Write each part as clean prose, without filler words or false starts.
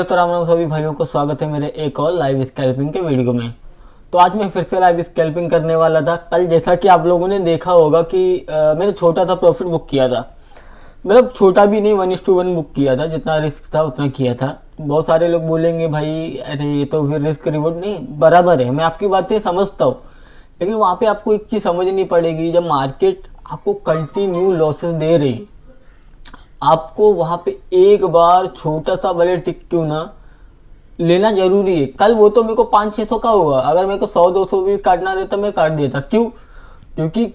तो राम राम सभी भाइयों को स्वागत है मेरे एक और लाइव स्कैल्पिंग के वीडियो में। तो आज मैं फिर से लाइव स्कैल्पिंग करने वाला था। कल जैसा कि आप लोगों ने देखा होगा कि मैंने छोटा सा प्रॉफिट बुक किया था। मतलब छोटा भी नहीं, 1:1 बुक किया था। जितना रिस्क था उतना किया था। बहुत सारे लोग बोलेंगे भाई अरे ये तो फिर रिस्क रिवॉर्ड नहीं बराबर है। मैं आपकी बातें समझता हूँ, लेकिन वहाँ पे आपको एक चीज़ समझनी पड़ेगी। जब मार्केट आपको कंटिन्यू लॉसेस दे रही, आपको वहां पे एक बार छोटा सा भले टिक क्यों ना लेना जरूरी है। कल वो तो मेरे को 500-600 का हुआ, अगर मेरे को 100-200 भी काटना रहता मैं काट देता। क्यों? क्योंकि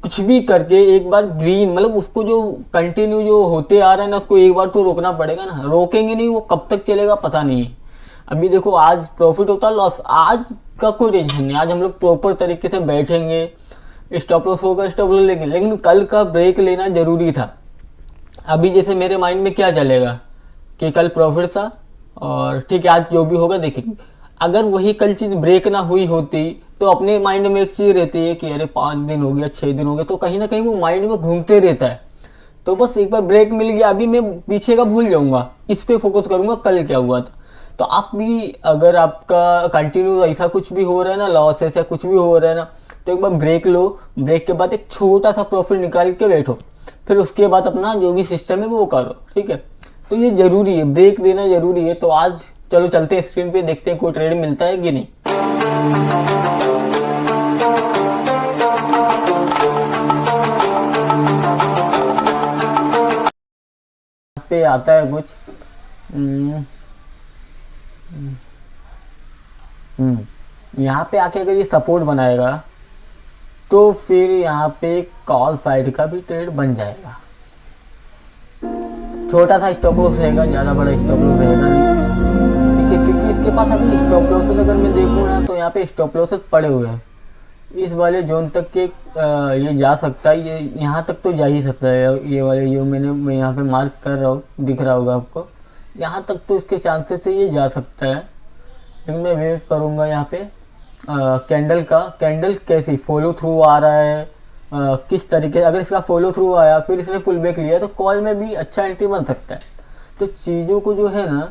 कुछ भी करके एक बार ग्रीन, मतलब उसको जो कंटिन्यू जो होते आ रहा है ना, उसको एक बार तो रोकना पड़ेगा ना। रोकेंगे नहीं, वो कब तक चलेगा पता नहीं है। अभी देखो आज प्रॉफिट होता लॉस, आज का कोई टेंशन नहीं। आज हम लोग प्रॉपर तरीके से बैठेंगे, स्टॉप लॉस होगा स्टॉप लॉस लेंगे, लेकिन कल का ब्रेक लेना जरूरी था। अभी जैसे मेरे माइंड में क्या चलेगा कि कल प्रॉफिट था और ठीक है आज जो भी होगा देखेंगे। अगर वही कल चीज ब्रेक ना हुई होती तो अपने माइंड में एक चीज रहती है कि अरे 5 दिन हो गया 6 दिन हो गया, तो कहीं ना कहीं वो माइंड में घूमते रहता है। तो बस एक बार ब्रेक मिल गया, अभी मैं पीछे का भूल जाऊंगा, इस पे फोकस करूंगा कल क्या हुआ था। तो आप भी अगर आपका कंटिन्यू ऐसा कुछ भी हो रहा है ना, लॉसेस या कुछ भी हो रहा है ना, तो एक बार ब्रेक लो। ब्रेक के बाद एक छोटा सा प्रॉफिट निकाल के बैठो, फिर उसके बाद अपना जो भी सिस्टम है वो करो। ठीक है, तो ये जरूरी है, ब्रेक देना जरूरी है। तो आज चलो चलते हैं स्क्रीन पे, देखते हैं कोई ट्रेड मिलता है कि नहीं। पे आता है कुछ यहाँ पे आके अगर ये सपोर्ट बनाएगा तो फिर यहाँ पे कॉल साइड का भी ट्रेड बन जाएगा। छोटा सा स्टॉप लॉस रहेगा, ज़्यादा बड़ा स्टॉप लॉस रहेगा नहीं। ठीक है, क्योंकि इसके पास अभी स्टॉप लॉसेस अगर मैं देखूँ ना तो यहाँ पे स्टॉप लॉसेस पड़े हुए हैं। इस वाले जोन तक के ये जा सकता है, ये यहाँ तक तो जा ही सकता है। ये वाले जो मैं यहाँ पे मार्क कर रहा हूँ, दिख रहा होगा आपको, यहाँ तक तो इसके चांसेस है ये जा सकता है। लेकिन मैं वेट करूँगा यहाँ पे कैंडल का। कैंडल कैसी फॉलो थ्रू आ रहा है, किस तरीके, अगर इसका फॉलो थ्रू आया फिर इसने पुल बैक लिया तो कॉल में भी अच्छा एंट्री बन सकता है। तो चीज़ों को जो है ना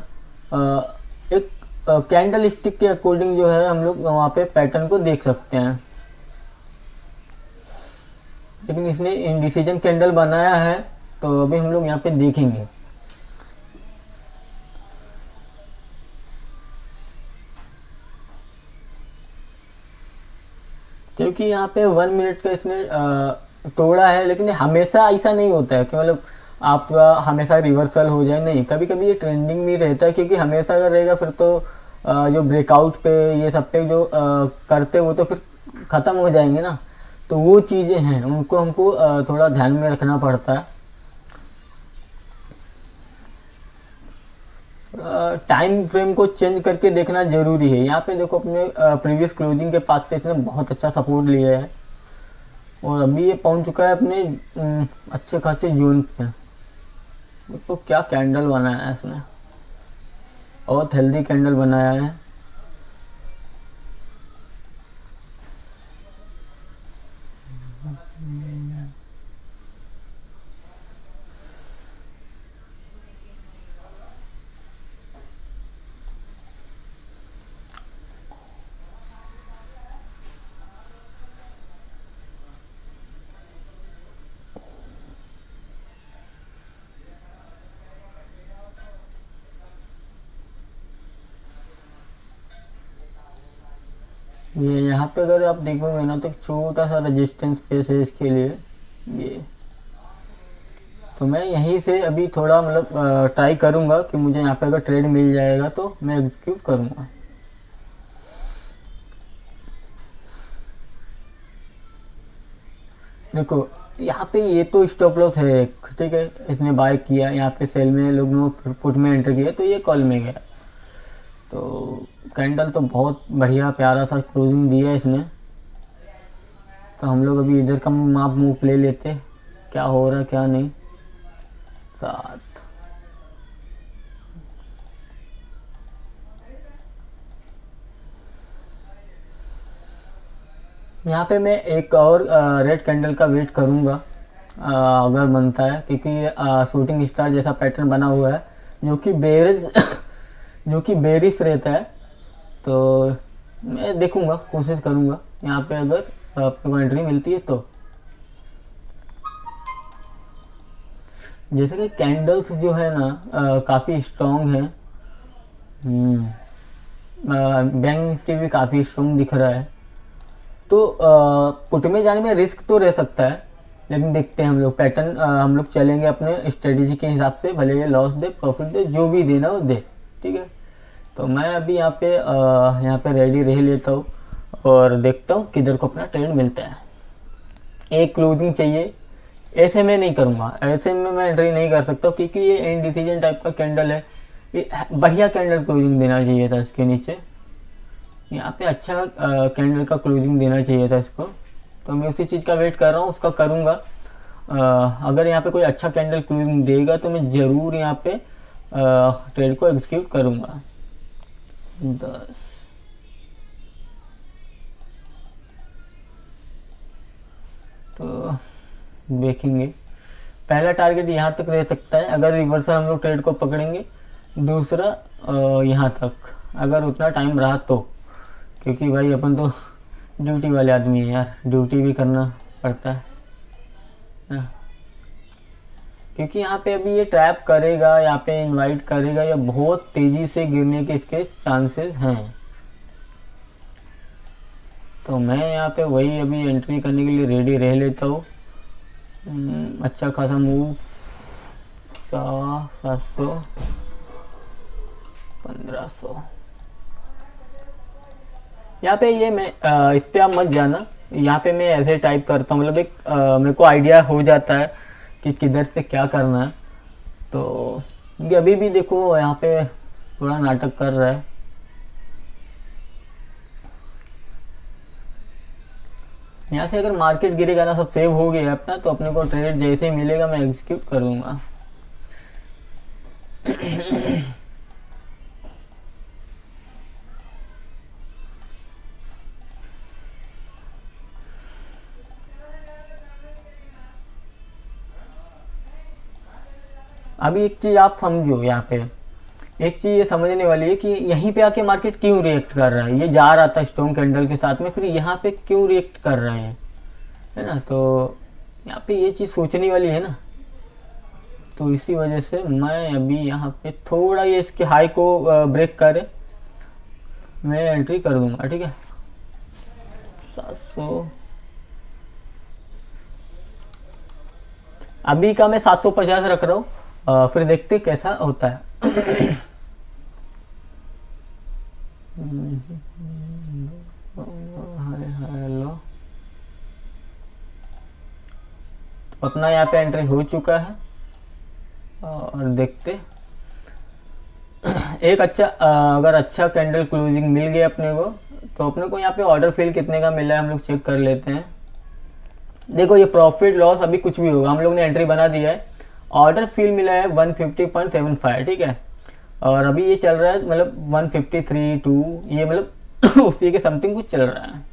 एक कैंडल स्टिक के अकॉर्डिंग जो है हम लोग वहाँ पे पैटर्न को देख सकते हैं। लेकिन इसने इंडिसीजन कैंडल बनाया है तो अभी हम लोग यहाँ पे देखेंगे। क्योंकि यहाँ पे 1 मिनट का इसने तोड़ा है, लेकिन हमेशा ऐसा नहीं होता है कि मतलब आपका हमेशा रिवर्सल हो जाए, नहीं। कभी कभी ये ट्रेंडिंग भी रहता है, क्योंकि हमेशा अगर रहेगा फिर तो जो ब्रेकआउट पे ये सब पे जो करते वो तो फिर ख़त्म हो जाएंगे ना। तो वो चीज़ें हैं, उनको हमको थोड़ा ध्यान में रखना पड़ता है। टाइम फ्रेम को चेंज करके देखना जरूरी है। यहाँ पे देखो अपने प्रीवियस क्लोजिंग के पास से इसने बहुत अच्छा सपोर्ट लिया है और अभी ये पहुंच चुका है अपने अच्छे खासे जोन पे। देखो क्या कैंडल बनाया है इसने, बहुत हेल्दी कैंडल बनाया है। ये यहाँ पे अगर आप देखोगे ना तो एक छोटा सा रेजिस्टेंस फेस है इसके लिए ये। तो मैं यहीं से अभी थोड़ा मतलब ट्राई करूँगा कि मुझे यहाँ पे अगर ट्रेड मिल जाएगा तो मैं एग्जीक्यूट करूँगा। देखो यहाँ पे ये तो स्टॉप लॉस है एक, ठीक है, इसने बाय किया, यहाँ पे सेल में लोग ने पुट में एंटर किया तो ये कॉल में गया। तो कैंडल तो बहुत बढ़िया प्यारा सा क्लोजिंग दिया इसने। तो हम लोग अभी इधर का माप मूव ले लेते, क्या हो रहा है क्या नहीं। 7 यहाँ पे मैं एक और रेड कैंडल का वेट करूँगा अगर बनता है, क्योंकि शूटिंग स्टार जैसा पैटर्न बना हुआ है जो कि बेरिज जो कि बेरिश रहता है। तो मैं देखूंगा, कोशिश करूंगा यहाँ पे अगर आपको एंट्री मिलती है तो। जैसे कि कैंडल्स जो है ना काफ़ी स्ट्रॉन्ग है। बैंक निफ्टी भी काफ़ी स्ट्रॉन्ग दिख रहा है। तो पुट में जाने में रिस्क तो रह सकता है, लेकिन देखते हैं हम लोग पैटर्न, हम लोग चलेंगे अपने स्ट्रेटेजी के हिसाब से, भले ये लॉस दे प्रॉफिट दे जो भी देना वो दे, ठीक है। तो मैं अभी यहाँ पे रेडी रह लेता हूँ और देखता हूँ किधर को अपना ट्रेड मिलता है। एक क्लोजिंग चाहिए, ऐसे में नहीं करूँगा, ऐसे में मैं एंट्री नहीं कर सकता क्योंकि ये इनडिसीजन टाइप का कैंडल है। ये बढ़िया कैंडल क्लोजिंग देना चाहिए था इसके नीचे, यहाँ पे अच्छा कैंडल का क्लोजिंग देना चाहिए था इसको। तो मैं उसी चीज़ का वेट कर रहा हूँ, उसका करूँगा। अगर यहाँ पे कोई अच्छा कैंडल क्लोजिंग देगा तो मैं ज़रूर यहाँ पे ट्रेड को एग्जीक्यूट करूँगा। 10 तो देखेंगे, पहला टारगेट यहाँ तक रह सकता है अगर रिवर्सल हम लोग ट्रेड को पकड़ेंगे, दूसरा यहाँ तक अगर उतना टाइम रहा तो, क्योंकि भाई अपन तो ड्यूटी वाले आदमी हैं यार, ड्यूटी भी करना पड़ता है ना। क्योंकि यहाँ पे अभी ये ट्रैप करेगा, यहाँ पे इनवाइट करेगा या बहुत तेज़ी से गिरने के इसके चांसेस हैं। तो मैं यहाँ पे वही अभी एंट्री करने के लिए रेडी रह लेता हूँ। अच्छा खासा मूव 700 1500 यहाँ पे ये मैं इस पे आप मत जाना, यहाँ पे मैं ऐसे टाइप करता हूँ, मतलब एक मेरे को आइडिया हो जाता है कि किधर से क्या करना है। तो ये अभी भी देखो यहाँ पे थोड़ा नाटक कर रहा है। यहाँ से अगर मार्केट गिरेगा ना, सब सेव हो गया अपना, तो अपने को ट्रेड जैसे ही मिलेगा मैं एग्जीक्यूट कर दूंगा। अभी एक चीज़ आप समझो, यहाँ पे एक चीज़ ये समझने वाली है कि यहीं पे आके मार्केट क्यों रिएक्ट कर रहा है। ये जा रहा था स्ट्रॉन्ग कैंडल के साथ में, फिर यहाँ पे क्यों रिएक्ट कर रहे हैं, है ना। तो यहाँ पे ये चीज़ सोचने वाली है ना। तो इसी वजह से मैं अभी यहाँ पे थोड़ा ये इसके हाई को ब्रेक करे मैं एंट्री कर दूंगा, ठीक है। 700 अभी का मैं 750 रख रहा हूँ, फिर देखते कैसा होता है। हेलो, तो अपना यहाँ पे एंट्री हो चुका है और देखते एक अच्छा अगर अच्छा कैंडल क्लोजिंग मिल गया अपने को, तो अपने को यहाँ पे ऑर्डर फिल कितने का मिला है हम लोग चेक कर लेते हैं। देखो ये प्रॉफिट लॉस अभी कुछ भी होगा, हम लोग ने एंट्री बना दिया है, ऑर्डर फिल मिला है 150.75, ठीक है। और अभी ये चल रहा है मतलब 153.2, ये मतलब उसी के समथिंग कुछ चल रहा है।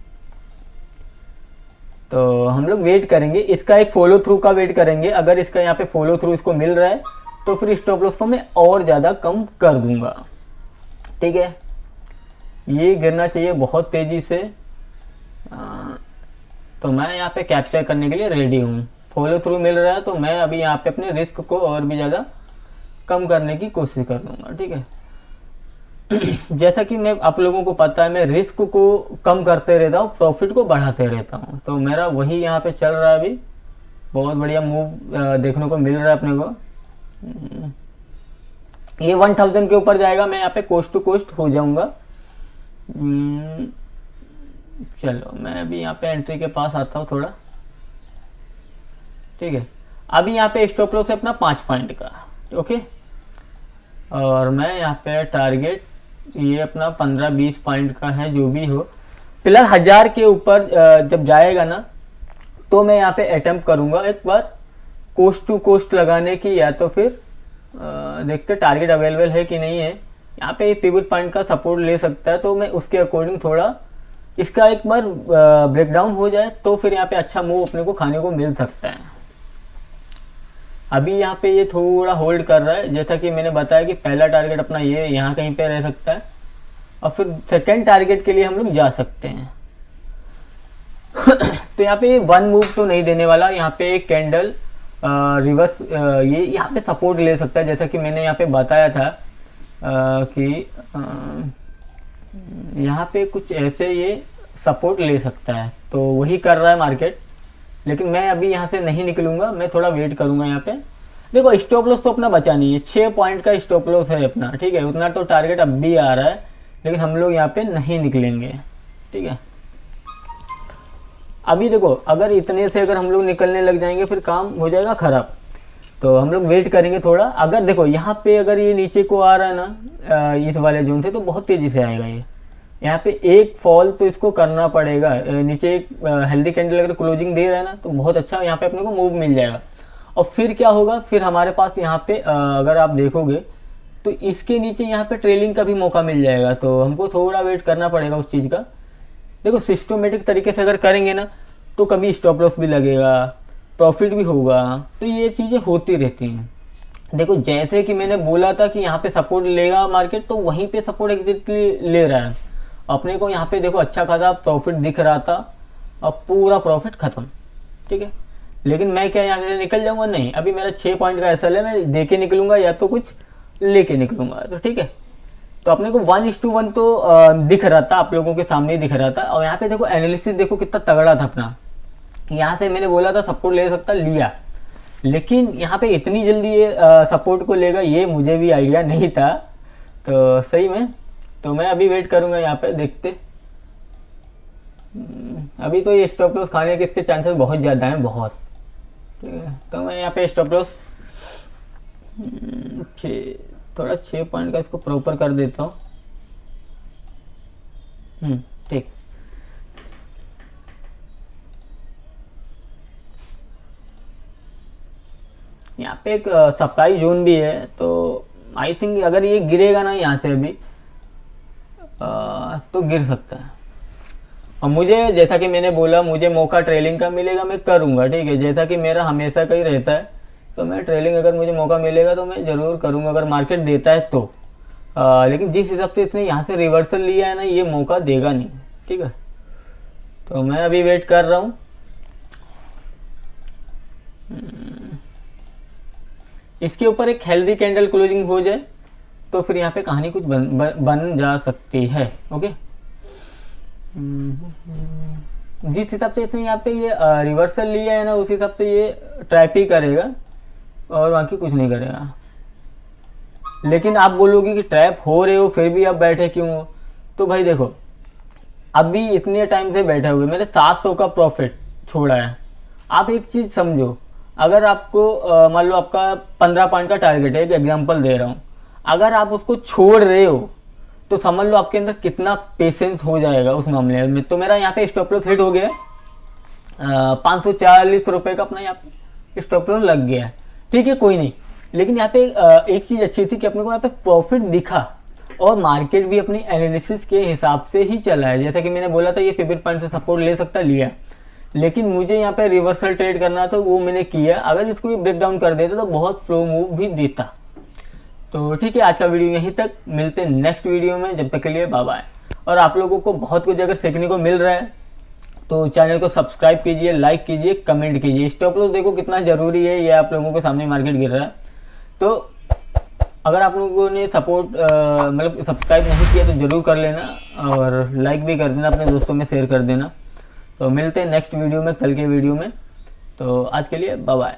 तो हम लोग वेट करेंगे, इसका एक फॉलो थ्रू का वेट करेंगे। अगर इसका यहाँ पे फॉलो थ्रू इसको मिल रहा है तो फिर स्टॉप लॉस को मैं और ज़्यादा कम कर दूंगा, ठीक है। ये गिरना चाहिए बहुत तेज़ी से, तो मैं यहाँ पे कैप्चर करने के लिए रेडी हूँ। फॉलो थ्रू मिल रहा है तो मैं अभी यहाँ पे अपने रिस्क को और भी ज़्यादा कम करने की कोशिश कर लूँगा, ठीक है। जैसा कि मैं आप लोगों को पता है, मैं रिस्क को कम करते रहता हूँ, प्रॉफिट को बढ़ाते रहता हूँ। तो मेरा वही यहाँ पे चल रहा है अभी। बहुत बढ़िया मूव देखने को मिल रहा है अपने को। ये 1000 के ऊपर जाएगा, मैं यहाँ पे कोस्ट टू कोस्ट हो जाऊंगा। चलो मैं अभी यहाँ पे एंट्री के पास आता हूँ थोड़ा, ठीक है। अभी यहाँ पे स्टॉप लॉस है अपना 5 पॉइंट का, ओके। और मैं यहाँ पे टारगेट ये अपना 15-20 पॉइंट का है, जो भी हो। फिलहाल 1000 के ऊपर जब जाएगा ना, तो मैं यहाँ पे अटेम्प्ट करूँगा एक बार कोस्ट टू कोस्ट लगाने की, या तो फिर देखते टारगेट अवेलेबल है कि नहीं है। यहाँ पे पिवट पॉइंट का सपोर्ट ले सकता है, तो मैं उसके अकॉर्डिंग थोड़ा इसका एक बार ब्रेकडाउन हो जाए तो फिर यहाँ पे अच्छा मूव अपने को खाने को मिल सकता है। अभी यहाँ पे ये थोड़ा होल्ड कर रहा है, जैसा कि मैंने बताया कि पहला टारगेट अपना ये यहाँ कहीं पे रह सकता है और फिर सेकंड टारगेट के लिए हम लोग जा सकते हैं। तो यहाँ पे वन मूव तो नहीं देने वाला, यहाँ पे एक कैंडल रिवर्स ये यहाँ पे सपोर्ट ले सकता है, जैसा कि मैंने यहाँ पे बताया था कि यहाँ पे कुछ ऐसे ये सपोर्ट ले सकता है, तो वही कर रहा है मार्केट। लेकिन मैं अभी यहाँ से नहीं निकलूंगा, मैं थोड़ा वेट करूंगा यहाँ पे। देखो स्टॉप लॉस तो अपना बचा नहीं है, 6 पॉइंट का स्टॉप लॉस है अपना, ठीक है, उतना तो टारगेट अब भी आ रहा है, लेकिन हम लोग यहाँ पे नहीं निकलेंगे, ठीक है। अभी देखो अगर इतने से अगर हम लोग निकलने लग जाएंगे फिर काम हो जाएगा खराब, तो हम लोग वेट करेंगे थोड़ा। अगर देखो यहाँ पे अगर ये नीचे को आ रहा है ना इस वाले जोन से, तो बहुत तेज़ी से आएगा ये। यहाँ पे एक फॉल तो इसको करना पड़ेगा, नीचे एक हेल्दी कैंडल अगर क्लोजिंग दे रहा है ना तो बहुत अच्छा यहाँ पे अपने को मूव मिल जाएगा। और फिर क्या होगा, फिर हमारे पास यहाँ पे अगर आप देखोगे तो इसके नीचे यहाँ पे ट्रेलिंग का भी मौका मिल जाएगा, तो हमको थोड़ा वेट करना पड़ेगा उस चीज़ का। देखो सिस्टमेटिक तरीके से अगर करेंगे ना तो कभी स्टॉप लॉस भी लगेगा, प्रॉफिट भी होगा, तो ये चीज़ें होती रहती हैं। देखो जैसे कि मैंने बोला था कि यहाँ पे सपोर्ट लेगा मार्केट, तो वहीं पे सपोर्ट एग्जैक्टली ले रहा है अपने को। यहाँ पे देखो अच्छा खासा प्रॉफिट दिख रहा था और पूरा प्रॉफिट खत्म, ठीक है। लेकिन मैं क्या यहाँ से निकल जाऊँगा? नहीं, अभी मेरा 6 पॉइंट का एसएल है, मैं दे के निकलूँगा या तो कुछ लेके निकलूँगा, तो ठीक है। तो अपने को 1:1 तो दिख रहा था, आप लोगों के सामने ही दिख रहा था। और यहाँ पे देखो एनालिसिस देखो कितना तगड़ा था अपना, यहाँ से मैंने बोला था सपोर्ट ले सकता, लिया। लेकिन यहाँ पे इतनी जल्दी ये सपोर्ट को लेगा ये मुझे भी आइडिया नहीं था, तो सही में। तो मैं अभी वेट करूँगा यहाँ पे, देखते। अभी तो ये स्टॉप लॉस खाने के इसके चांसेस बहुत ज़्यादा हैं, बहुत, ठीक है। तो मैं यहाँ पे स्टॉप लॉस थोड़ा 6 पॉइंट का इसको प्रॉपर कर देता हूँ, ठीक। यहाँ पे एक सप्लाई जोन भी है, तो आई थिंक अगर ये गिरेगा ना यहाँ से अभी तो गिर सकता है। और मुझे जैसा कि मैंने बोला, मुझे मौका ट्रेलिंग का मिलेगा मैं करूँगा, ठीक है। जैसा कि मेरा हमेशा का ही रहता है, तो मैं ट्रेलिंग अगर मुझे मौका मिलेगा तो मैं ज़रूर करूँगा, अगर मार्केट देता है तो। लेकिन जिस हिसाब से इसने यहाँ से रिवर्सल लिया है ना, ये मौका देगा नहीं, ठीक है। तो मैं अभी वेट कर रहा हूँ। इसके ऊपर एक हेल्दी कैंडल क्लोजिंग हो जाए तो फिर यहाँ पे कहानी कुछ बन जा सकती है, ओके। जिस हिसाब से इसने यहाँ पे ये रिवर्सल लिया है ना, उस हिसाब से ये ट्रैप ही करेगा और बाकी कुछ नहीं करेगा। लेकिन आप बोलोगे कि ट्रैप हो रहे हो फिर भी आप बैठे क्यों हो? तो भाई देखो अभी इतने टाइम से बैठे हुए मैंने 700 का प्रॉफिट छोड़ा है। आप एक चीज़ समझो, अगर आपको मान लो आपका 15 पॉइंट का टारगेट है, एक एग्जांपल दे रहा हूँ, अगर आप उसको छोड़ रहे हो तो समझ लो आपके अंदर कितना पेशेंस हो जाएगा उस मामले में। तो मेरा यहाँ पे स्टॉप लॉस हिट हो गया, 540 रुपये का अपना यहाँ पे स्टॉप लॉस लग गया, ठीक है, कोई नहीं। लेकिन यहाँ पे एक चीज़ अच्छी थी कि अपने को यहाँ पे प्रॉफिट दिखा और मार्केट भी अपनी एनालिसिस के हिसाब से ही चला है। जैसा कि मैंने बोला था ये 50 पॉइंट से सपोर्ट ले सकता, लिया। लेकिन मुझे यहाँ पे रिवर्सल ट्रेड करना था, वो मैंने किया। अगर इसको ये ब्रेक डाउन कर देता तो बहुत फ्लो मूव भी देता। तो ठीक है, आज का वीडियो यहीं तक, मिलते हैं नेक्स्ट वीडियो में, जब तक के लिए बाय बाय। और आप लोगों को बहुत कुछ अगर सीखने को मिल रहा है तो चैनल को सब्सक्राइब कीजिए, लाइक कीजिए, कमेंट कीजिए। स्टॉप लॉस देखो कितना ज़रूरी है, ये आप लोगों के सामने मार्केट गिर रहा है। तो अगर आप लोगों ने सपोर्ट मतलब सब्सक्राइब नहीं किया तो ज़रूर कर लेना और लाइक भी कर देना, अपने दोस्तों में शेयर कर देना। तो मिलते हैं नेक्स्ट वीडियो में, कल के वीडियो में। तो आज के लिए बाय बाय।